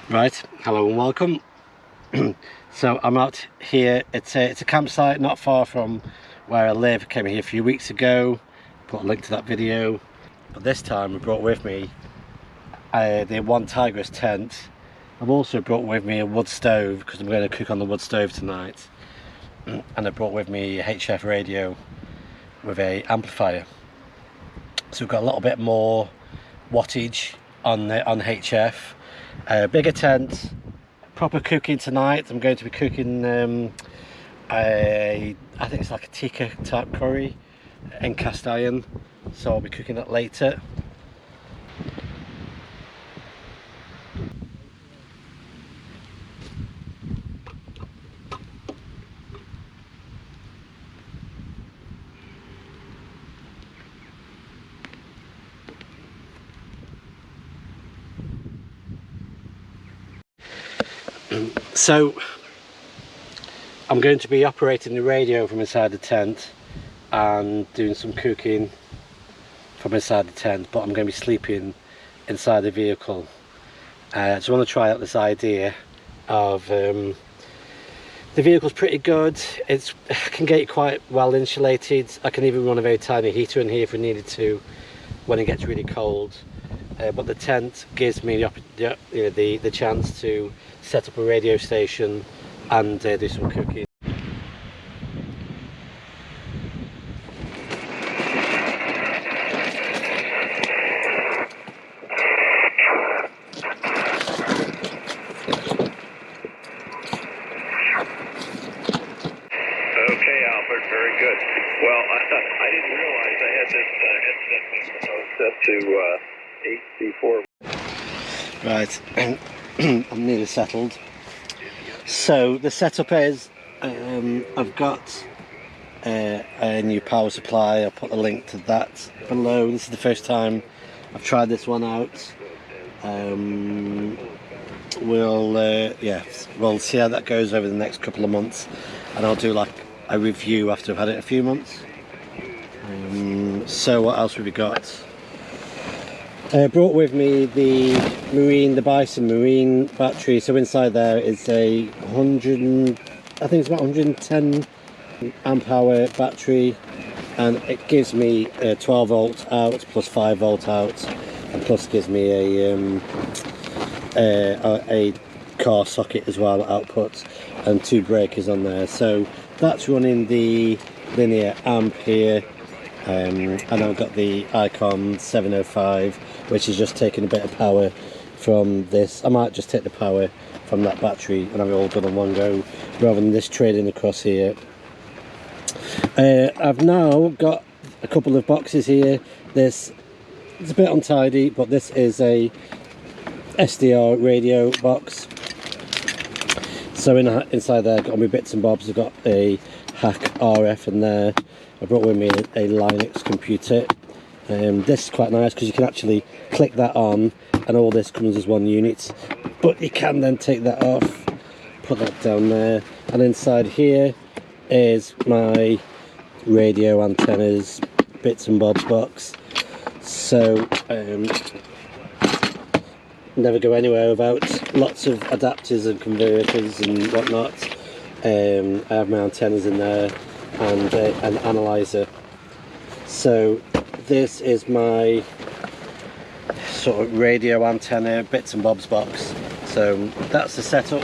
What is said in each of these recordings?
Right, hello and welcome. So I'm out here, it's a campsite not far from where I live. I came here a few weeks ago, put a link to that video. But this time I brought with me the one Tigris tent. I've also brought with me a wood stove because I'm going to cook on the wood stove tonight. And I brought with me a HF radio with a amplifier. So we've got a little bit more wattage on HF. Bigger tent, proper cooking tonight. I'm going to be cooking I think it's like a tikka type curry in cast iron, so I'll be cooking that later. So I'm going to be operating the radio from inside the tent and doing some cooking from inside the tent, but I'm going to be sleeping inside the vehicle. So I want to try out this idea of the vehicle's pretty good. I can get it quite well insulated. I can even run a very tiny heater in here if we needed to when it gets really cold. But the tent gives me the chance to set up a radio station and do some cooking. Okay, Albert, very good. Well, I didn't realize I had this headset set to 8 before. Right, I'm nearly settled. So the setup is, I've got a new power supply. I'll put a link to that below. This is the first time I've tried this one out. We'll see how that goes over the next couple of months, and I'll do like a review after I've had it a few months. So what else have we got? Brought with me the Bison marine battery. So inside there is a 100, I think it's about 110 amp hour battery, and it gives me 12 volt out plus 5 volt out, and plus gives me a car socket as well output, and 2 breakers on there. So that's running the linear amp here. And I've got the Icom IC705, which is just taking a bit of power from this. I might just take the power from that battery and have it all done in one go, rather than this trading across here. I've now got a couple of boxes here. It's a bit untidy, but this is a SDR radio box. So inside there, I've got all my bits and bobs. I've got a hack RF in there. I brought with me a Linux computer. This is quite nice because you can actually click that on and all this comes as one unit, but you can then take that off, put that down there, and inside here is my radio antennas, bits and bobs box. So never go anywhere without lots of adapters and converters and whatnot. I have my antennas in there and an analyzer. So this is my sort of radio antenna bits and bobs box. So that's the setup.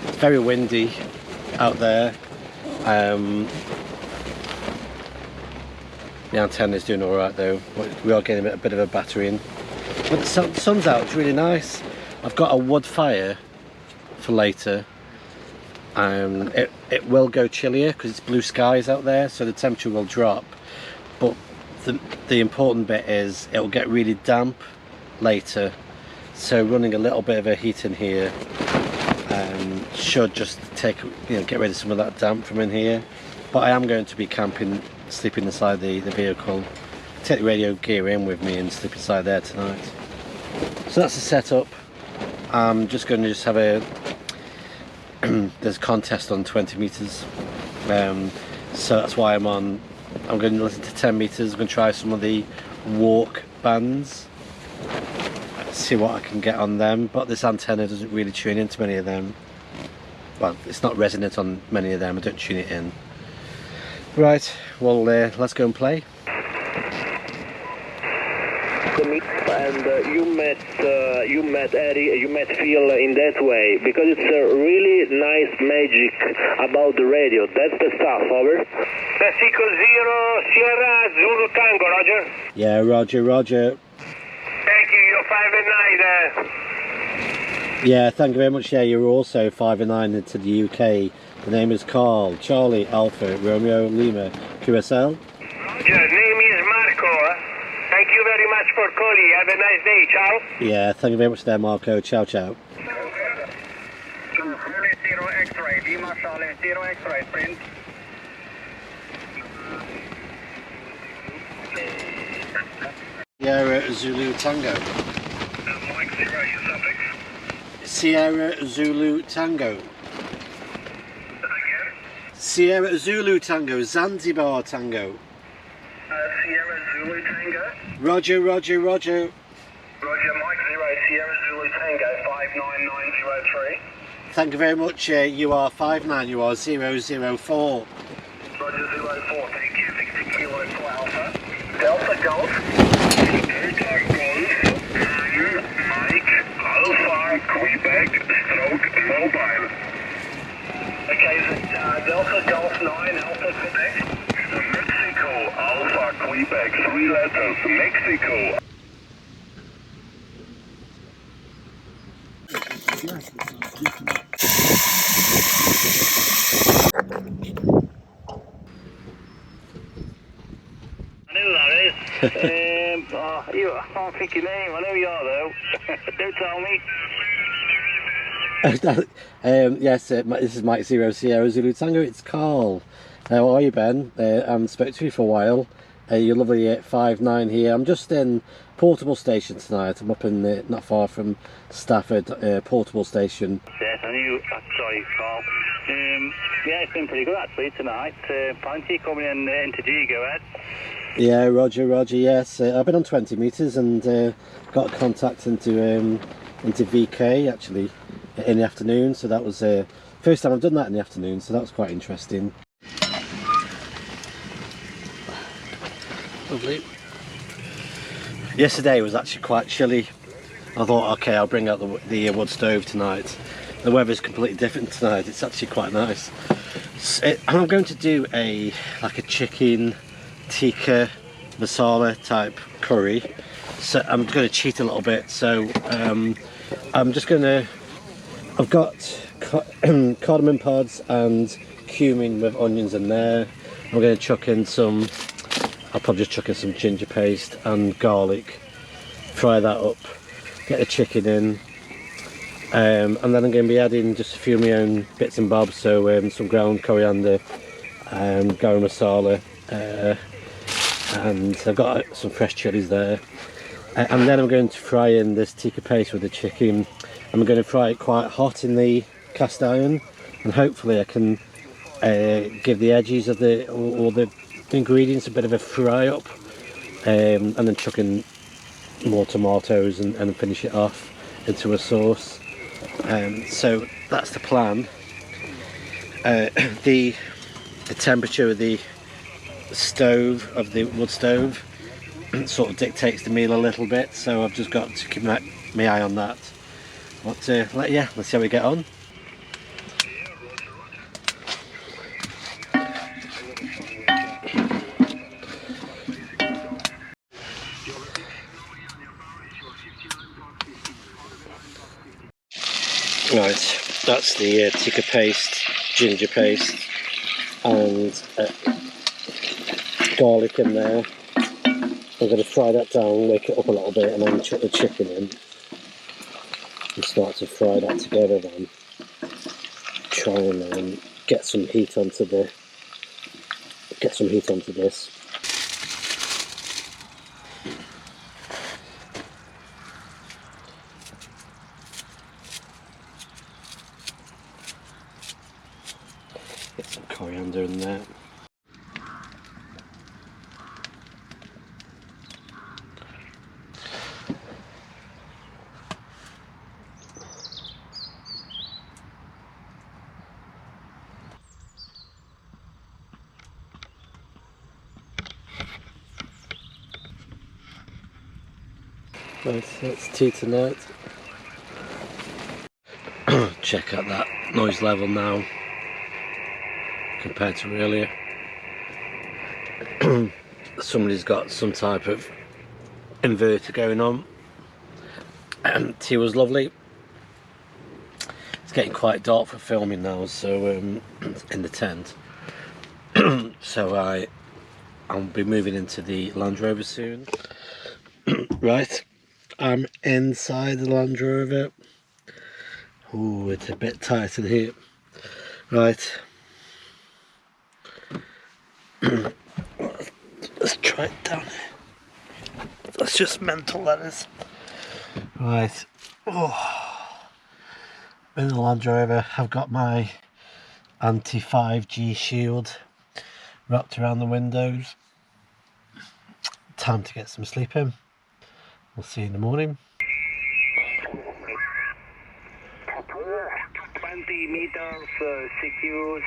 It's very windy out there. The antenna is doing alright though. We are getting a bit of a battery in. But the sun's out, it's really nice. I've got a wood fire for later. It will go chillier because it's blue skies out there, so the temperature will drop. But the important bit is it will get really damp later. So running a little bit of a heat in here should just get rid of some of that damp from in here. But I am going to be camping, sleeping inside the vehicle. Take the radio gear in with me and sleep inside there tonight. So that's the setup. I'm just going to have a there's a contest on 20 meters, so that's why I'm going to listen to 10 meters. I'm going to try some of the walk bands, see what I can get on them, but this antenna doesn't really tune into many of them. Well, it's not resonant on many of them, I don't tune it in. Right, well let's go and play. And you met Eddie, you met Phil in that way, because it's a really nice magic about the radio. That's the stuff. Over. That's Eco 0 Sierra Zulu Tango. Roger. Yeah, Roger, Roger. Thank you. You're 5 and 9. Yeah, thank you very much. Yeah, you're also 5 and 9 into the UK. The name is Carl, Charlie, Alpha, Romeo, Lima, QSL. Roger. Name is Marco. Thank you very much for calling. Have a nice day. Ciao. Yeah, thank you very much there, Marco. Ciao, ciao. 0 X-ray. Lima Charlie 0 X-ray. Print. Sierra Zulu Tango. Mike 0, your suffix. Sierra Zulu Tango. Again? Sierra Zulu Tango, Zanzibar Tango. Sierra Zulu Tango. Roger, Roger, Roger. Roger, Mike 0, Sierra Zulu Tango, 59903. Thank you very much. You are 59, you are 004. Roger, 04, thank you. 60 Kilo 2 Alpha. Delta Golf. Delta Golf. Mike Alpha Quebec stroke mobile. Okay, is it Delta Golf 9 Alpha Quebec? Mexico Alpha Quebec, 3 letters, Mexico. I know that is. I can't think your name. I know you are though. Don't tell me. Yes, this is Mike 0 Sierra Zulu Tango. It's Carl. How are you, Ben? I haven't spoken to you for a while. You're lovely at 5'9" here. I'm just in Portable Station tonight. I'm up in not far from Stafford, Portable Station. Yes, I knew. Sorry, Carl. Yeah, it's been pretty good actually tonight. Plenty coming into G. Go ahead. Yeah, Roger, Roger. Yes, I've been on 20 meters and got contact into VK actually in the afternoon. So that was first time I've done that in the afternoon. So that was quite interesting. Lovely. Yesterday was actually quite chilly. I thought, okay, I'll bring out the wood stove tonight. The weather's completely different tonight. It's actually quite nice. I'm going to do like a chicken tikka masala type curry. So I'm going to cheat a little bit. So I'm just going to. I've got cardamom pods and cumin with onions in there. I'm going to chuck in some. I'll probably just chuck in some ginger paste and garlic, fry that up, get the chicken in, and then I'm going to be adding just a few of my own bits and bobs, so some ground coriander, garam masala, and I've got some fresh chilies there, and then I'm going to fry in this tikka paste with the chicken. I'm going to fry it quite hot in the cast iron, and hopefully I can give the edges of all the ingredients a bit of a fry up, and then chuck in more tomatoes and finish it off into a sauce. So that's the plan. The temperature of the stove, of the wood stove, sort of dictates the meal a little bit, so I've just got to keep my eye on that. But yeah, let's see how we get on. Right, that's the tikka paste, ginger paste and garlic in there. I'm going to fry that down, wake it up a little bit, and then chuck the chicken in and start to fry that together then. Try and get some heat onto this. Get some coriander in there. Right, so it's tea tonight. Check out that noise level now compared to earlier. Somebody's got some type of inverter going on. Tea was lovely. It's getting quite dark for filming now, so in the tent. So I'll be moving into the Land Rover soon. Right, I'm inside the Land Rover. Ooh, it's a bit tight in here. Right. Let's try it down here. That's just mental, that is. Right. Oh. In the Land Rover, I've got my anti-5G shield wrapped around the windows. Time to get some sleep in. We'll see you in the morning. 20 meters secure.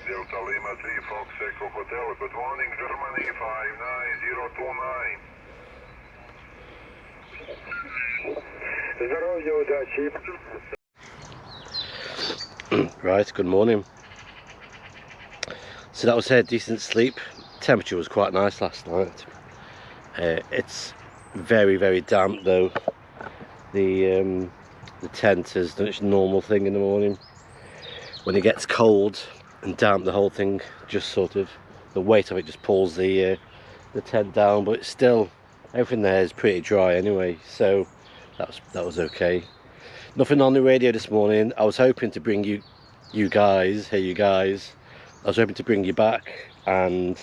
Delta Lima 3 Fox Echo Hotel, good morning Germany 59029. Здоровья, удачи. Right, good morning. So that was a decent sleep. Temperature was quite nice last night. It's very, very damp though. The tent has done its normal thing in the morning. When it gets cold and damp, the whole thing just sort of, the weight of it just pulls the tent down, but it's still, everything there is pretty dry anyway, so that was okay. Nothing on the radio this morning. I was hoping to bring you guys, I was hoping to bring you back and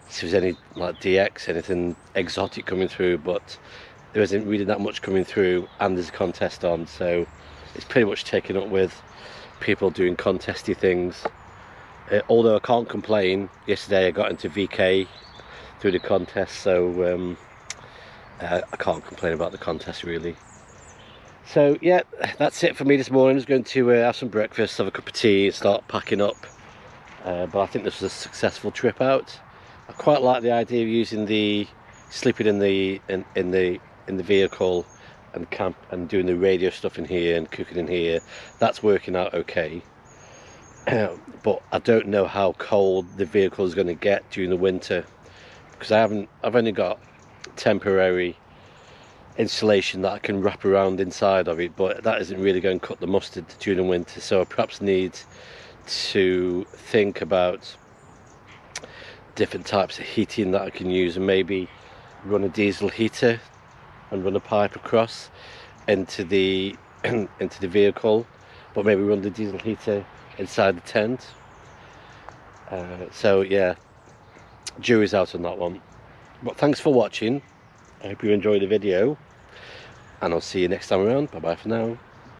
see if there's any like DX, anything exotic coming through, but there isn't really that much coming through, and there's a contest on, so it's pretty much taken up with people doing contesty things. Although I can't complain, yesterday I got into VK through the contest, so I can't complain about the contest really. So yeah, that's it for me this morning. I was going to have some breakfast, have a cup of tea, and start packing up. But I think this was a successful trip out. I quite like the idea of using sleeping in the vehicle and camp and doing the radio stuff in here and cooking in here. That's working out okay. But I don't know how cold the vehicle is going to get during the winter, because I've only got temporary insulation that I can wrap around inside of it, but that isn't really going to cut the mustard during the winter, so I perhaps need to think about different types of heating that I can use, and maybe run a diesel heater and run a pipe across into the vehicle, but maybe run the diesel heater inside the tent. So yeah, jury's out on that one. But thanks for watching. I hope you enjoyed the video, and I'll see you next time around. Bye bye for now.